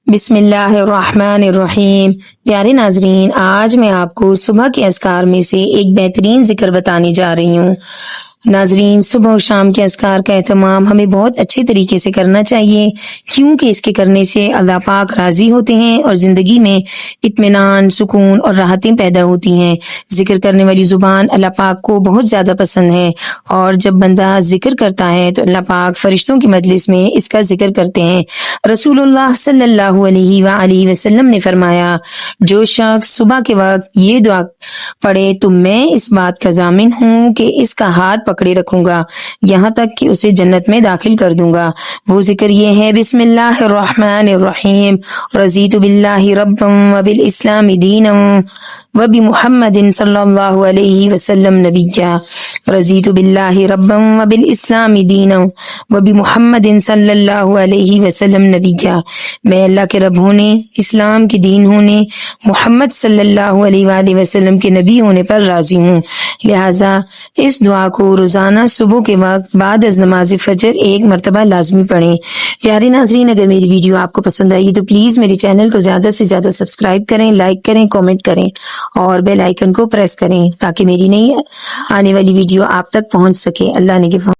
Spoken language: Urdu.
بسم اللہ الرحمن الرحیم۔ پیارے ناظرین، آج میں آپ کو صبح کے اذکار میں سے ایک بہترین ذکر بتانے جا رہی ہوں۔ ناظرین، صبح و شام کے اذکار کا اہتمام ہمیں بہت اچھے طریقے سے کرنا چاہیے، کیونکہ اس کے کرنے سے اللہ پاک راضی ہوتے ہیں اور زندگی میں اطمینان، سکون اور راحتیں پیدا ہوتی ہیں۔ ذکر کرنے والی زبان اللہ پاک کو بہت زیادہ پسند ہے، اور جب بندہ ذکر کرتا ہے تو اللہ پاک فرشتوں کی مجلس میں اس کا ذکر کرتے ہیں۔ رسول اللہ صلی اللہ علیہ وآلہ وسلم نے فرمایا، جو شخص صبح کے وقت یہ دعا پڑھے تو میں اس بات کا ضامن ہوں کہ اس کا ہاتھ پکڑے رکھوں گا یہاں تک کہ اسے جنت میں داخل کر دوں گا۔ وہ ذکر یہ ہے: بسم اللہ الرحمن الرحیم، رضیت باللہ ربا وبالاسلام دینا وبمحمد صلی اللہ علیہ وسلم نبیا، رضیت باللہ ربا وبالاسلام دینا وبمحمد صلی اللہ علیہ وسلم نبیا۔ میں اللہ کے رب ہونے، اسلام کے دین ہونے، محمد صلی اللہ علیہ وآلہ وسلم کے نبی ہونے پر راضی ہوں۔ لہٰذا اس دعا کو روزانہ صبح کے وقت بعد از نماز فجر ایک مرتبہ لازمی پڑھیں۔ پیارے ناظرین، اگر میری ویڈیو آپ کو پسند آئی تو پلیز میرے چینل کو زیادہ سے زیادہ سبسکرائب کریں، لائک کریں، کامنٹ کریں اور بیل آئیکن کو پریس کریں تاکہ میری نئی آنے والی ویڈیو آپ تک پہنچ سکے۔ اللہ نگہبان۔